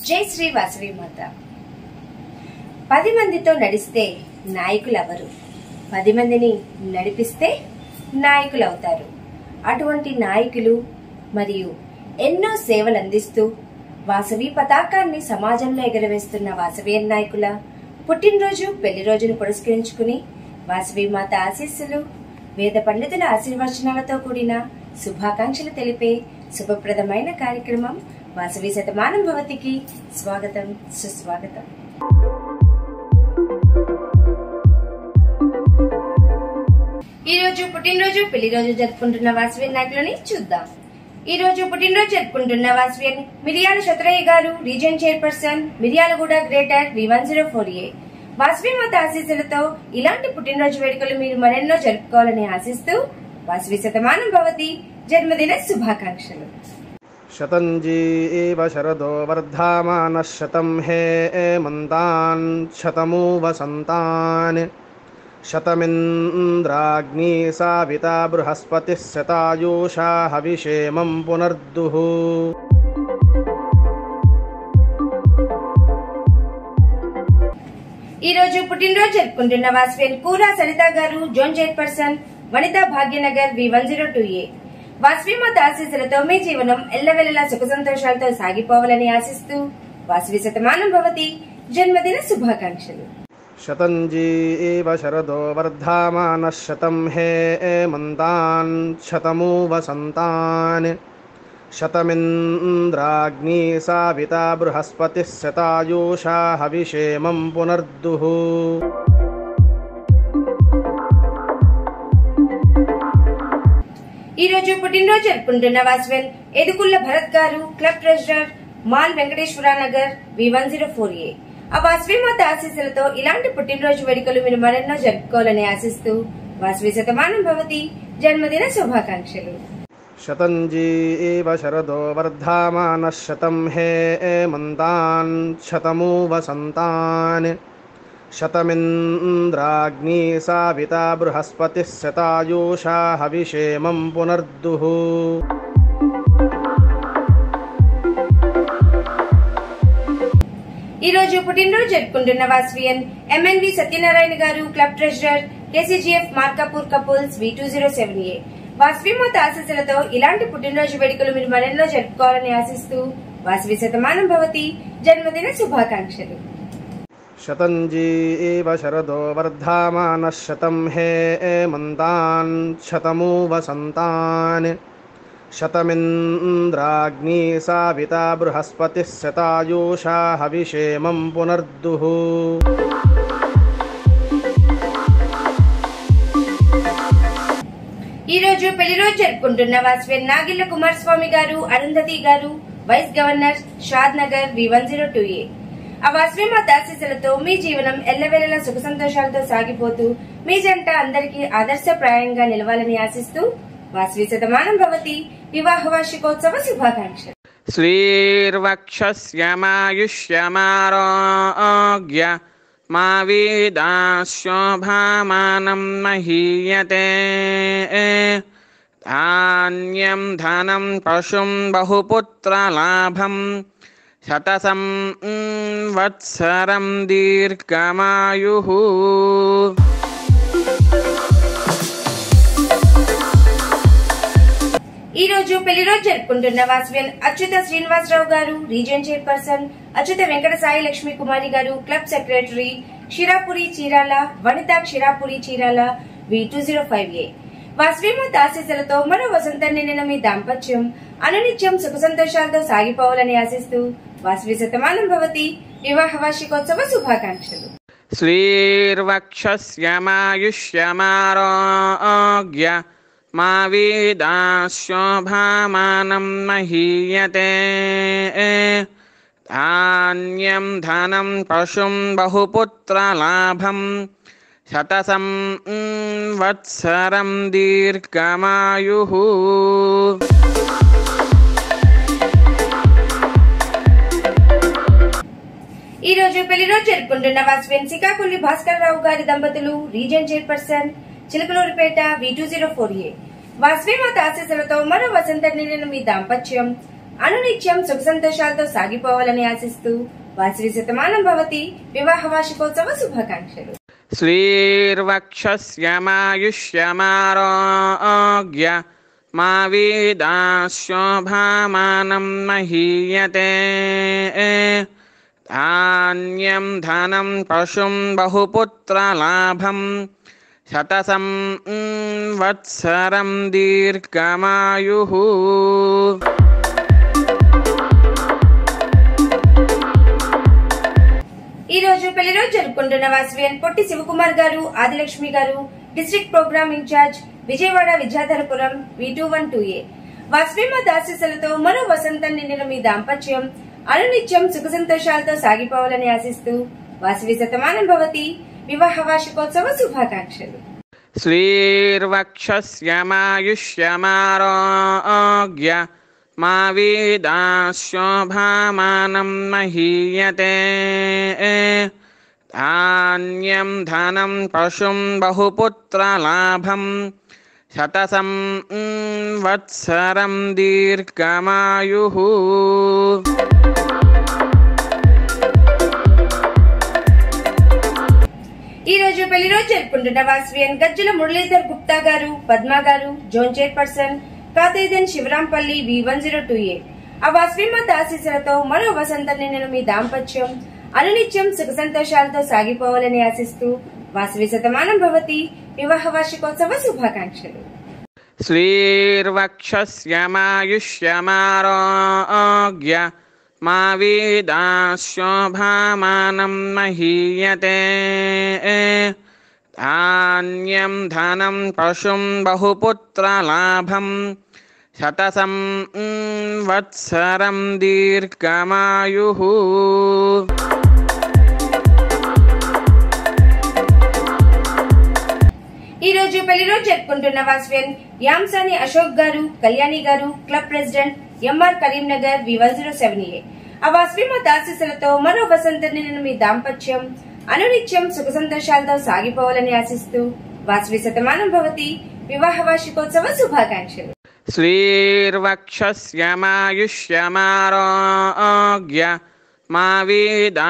జై శ్రీ వాసవి మాత. 10 మందితో నడిస్తే నాయకులెవరు, 10 మందిని నడిపిస్తే నాయకులు అవుతారు. అటువంటి నాయకులు మరియు ఎన్నో సేవలు అందిస్తూ వాసవి పతాకాన్ని సమాజంలో ఎగరవేస్తున్న వాసవి నాయకుల పుట్టినరోజు పెళ్లి రోజును పురస్కరించుకుని వాసవి మాత ఆశీస్సులు, వేద పండితుల ఆశీర్వచనాలతో కూడిన శుభాకాంక్షలు తెలిపే శుభప్రదమైన కార్యక్రమం వాసవి శతమానం భవతికి స్వాగతం, సుస్వాగతం. ఈ రోజు పుట్టినరోజు పెళ్లి రోజు జరుపుకుంటున్న వాసవి నాయకులని చూద్దాం. ఈ రోజు పుట్టినరోజు జరుపుకుంటున్న వాసవి మిరియాల శత్రయ్య గారు, region chairperson, Miryalaguda greater V104A. Vasavi Mata ఆశీస్సులతో ఇలాంటి పుట్టినరోజు వేడుకలు మీరు మరెన్నో జరుపుకోవాలని ఆశిస్తూ వాసవి శతమానం భవతి జన్మదిన శుభాకాంక్షలు. శతంజీవ శరదో వర్ధమానః శతం హేమంతాన్ శతమూ వసంతాన్ శతమింద్రాగ్నీ సావితా బృహస్పతిః శతాయూషా హవిషేమం పునర్దుః. ఈ రోజు పుట్టినరోజు జరుపుకుంటున్న వాసవి కూరా సరిత గారు, zone chairperson, Vanitha Bhagyanagar V102A. Vasavi Mata ఆశీస్సులతో మీ జీవనం ఎల్లవెల్లలా సుఖ సంతోషాలతో సాగిపోవాలని ఆశిస్తూ వాసవి శతమానం భవతి జన్మదిన శుభాకాంక్షలు. శతంజీవ శరదో వర్ధమానః శతం హేమంతాన్ శతమూ వసంతాన్ శతమింద్రాగ్నీ సావితా బృహస్పతిః శతాయూషా హవిషేమం పునర్దుః. ఈ రోజు పుట్టినరోజు జరుపుకుంటున్న వాసవి ఎదుకుల్ల భరత్ గారు, club treasurer, mall Venkateswara Nagar V104A. ఆ వాసవి మాత ఆశీస్సులతో ఇలాంటి పుట్టినరోజు వేడుకలు మీరు మరెన్నో జరుపుకోవాలని ఆశిస్తూ వాసవి శతమానం భవతి జన్మదిన శుభాకాంక్షలు. శతంజీవ శరదో వర్ధమానః శతం హేమంతాన్ శతమూ వసంతాన్ శతమింద్రాగ్నీ సావితా బృహస్పతిః శతాయూషా హవిషేమం పునర్దుః. ఈ రోజు పుట్టినరోజు జరుపుకుంటున్న వాసవియన్ MNV సత్యనారాయణ గారు, club treasurer, KCGF Markapur couples V207A. Vasavi Mata ఆశీస్సులతో ఇలాంటి పుట్టినరోజు వేడుకలు మీరు మరెన్నో జరుపుకోవాలని ఆశిస్తూ వాసవి శతమానం భవతి జన్మదిన శుభాకాంక్షలు. శతంజీవ శరదో వర్ధమానః శతం హేమంతాన్ శతమూ వసంతాన్ శతమింద్రాగ్నీ సావితా బృహస్పతిః శతాయూషా హవిషేమం పునర్దుః. ఈ రోజు పెళ్లి రోజు జరుపుకుంటున్న వాసవి నాగిళ్ల కుమారస్వామి గారు, అరుంధతి గారు, వైస్ గవర్నర్, షాద్ నగర్ V102A. ఆ వాసవి మాత ఆశీస్సులతో మీ జీవనం ఎల్లవేళలా సుఖ సంతోషాలతో సాగిపోతూ మీ జంట అందరికీ ఆదర్శప్రాయంగా నిలవాలని ఆశిస్తూ వాసవి శతమానం భవతి వివాహ వార్షికోత్సవ శుభాకాంక్షలు. శ్రీర్వక్షస్యమాయుష్యమారోగ్య మా వీదాశోభామానం మహీయతే. ధాన్యం ధనం పశుం బహుపుత్రలాభం శతసం వత్సరం దీర్ఘమాయుః. ఈ రోజు పెళ్లి రోజు జరుపుకుంటున్న వాసవి అచ్యుత శ్రీనివాసరావు గారు, రీజియన్ చైర్పర్సన్, అచ్యుత వెంకట సాయి లక్ష్మీ కుమారి గారు, club secretary, Ksheerapuri Chirala, Vanitha Ksheerapuri Chirala V205A. Vasavi Mata ఆశీస్సులతో మరో వసంతం నిండిన మీ దాంపత్యం అనునిత్యం సుఖ సంతోషాలతో సాగిపోవాలని ఆశిస్తూ వాసవి శతమానం భవతి వివాహ వార్షికోత్సవ శుభాకాంక్షలు. శ్రీర్వక్షస్యమాయుష్యమారోగ్య మా వీదాశోభామానం మహీయతే. ధాన్యం ధనం పశుం బహుపుత్రలాభం శతసం వత్సరం దీర్ఘమాయుః. ఈ రోజు పెళ్లి రోజు జరుపుకుంటున్న వాసవి సికాకుల్లి భాస్కర్ రావు గారి దంపతులు, region chairperson, Chilakaluripet V204A. Vasavi Mata ఆశీస్సులతో మరో వసంతం నిండిన మీ దాంపత్యం అనునిత్యం సుఖ సంతోషాలతో సాగిపోవాలని ఆశిస్తూ వాసవి శతమానం భవతి వివాహ వార్షికోత్సవ శుభాకాంక్షలు. శ్రీర్వక్షస్యమాయుష్యమారోగ్య మా వీదాశోభామానం మహీయతే ధాన్యం ధనం పశుం బహుపుత్రలాభం శతసం వత్సరం దీర్ఘమాయుః. ఈ రోజు పెళ్లి రోజు జరుపుకుంటున్న వాసవియన్ పొట్టి శివకుమార్ గారు, ఆదిలక్ష్మి గారు, district program in-charge, Vijayawada Vidyadharapuram V212A. Vasavimata ఆశీస్సులతో మరో వసంతం నిండిన మీ దాంపత్యం అనునిత్యం సుఖ సంతోషాలతో సాగిపోవాలని ఆశిస్తూ వాసవి శతమానం భవతి వివాహ వార్షికోత్సవ శుభాకాంక్షలు. శ్రీర్వక్షస్యమాయుష్యమారోగ్య మా వీదాశోభామానం మహీయతే ధాన్యం ధనం పశుం బహుపుత్రలాభం శతసం వత్సరం దీర్ఘమాయుః. ఈ రోజు పెళ్లి రోజు జరుపుకుంటున్న వాసవియన్ గజ్జల మురళీధర్ గుప్తా గారు, పద్మ గారు, జోన్ చైర్పర్సన్, కాతైదన్ శివరాంపల్లి V102A. ఆ వాసవిమాత ఆశీస్సులతో మరో వసంతం నిండిన మీ దాంపత్యం అనునిత్యం సుఖ సంతోషాలతో సాగిపోవాలని ఆశిస్తూ వాసవి శతమానం భవతి వివాహ వార్షికోత్సవ శుభాకాంక్షలు. శ్రీర్వక్షస్యమాయుష్యమారోగ్య మా వీదాశోభామానం మహీయతే ధాన్యం ధనం పశుం బహుపుత్రలాభం శతసం వత్సరం దీర్ఘమాయుః. ఈ రోజు పెళ్లి రోజు జరుపుకుంటున్న వాసవియన్ యాంసాని అశోక్ గారు, కళ్యాణి గారు, club president MR Karimnagar V107A. ఆ వాసవిమాత ఆశీస్సులతో మరో వసంతం నిండిన మీ దాంపత్యం అనునిత్యం సుఖ సంతోషాలతో సాగిపోవాలని ఆశిస్తూ వాసవి శతమానం భవతి వివాహ వార్షికోత్సవ శుభాకాంక్షలు. శ్రీర్వక్షస్యమాయుష్యమారోగ్య మా వీదాశోభామానం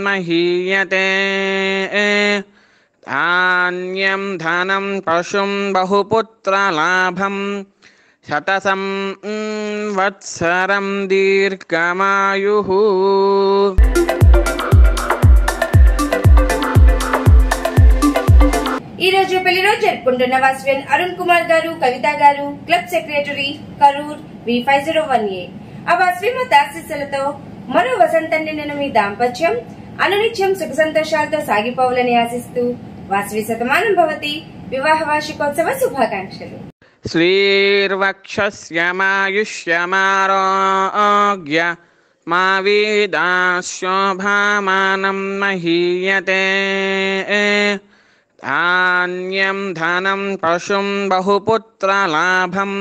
మహీయతే ధాన్యం ధనం పశుం బహుపుత్రలాభం శతసం వత్సరం దీర్ఘమాయుః. ఈ రోజు పెళ్లి రోజు జరుపుకుంటున్న వాసవియన్ అరుణ్ కుమార్ గారు, కవిత గారు, క్లబ్ సెక్రటరీ, కరూర్ V501A. ఆ వాసవిమాత ఆశీస్సులతో మరో వసంతం నిండిన మీ దాంపత్యం అనునిత్యం సుఖ సంతోషాలతో సాగిపోవాలని ఆశిస్తూ వాసవి శతమానం భవతి వివాహ వార్షికోత్సవ శుభాకాంక్షలు. శ్రీర్వక్షస్యమాయుష్యమారోగ్య మా వీదాశోభామానం మహీయతే ధాన్యం ధనం పశుం బహుపుత్రలాభం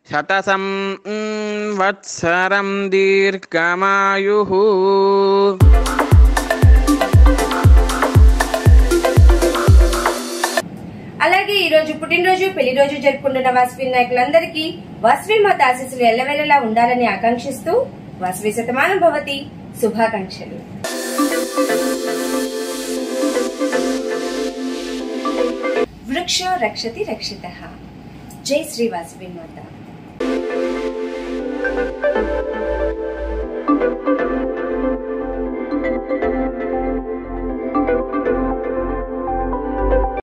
శతసం వత్సరం దీర్ఘమాయుః. అలాగే ఈ రోజు పుట్టినరోజు, పెళ్లి రోజు జరుపుకుంటున్న వాసవి నాయకులందరికీ వాసవి మాత ఆశీస్సులు ఎల్లవేళలా ఉండాలని ఆకాంక్షిస్తూ వాసవి శతమానం భవతి శుభాకాంక్షలు. వృక్షో రక్షతి రక్షితః. జై శ్రీ వాసవి మాత.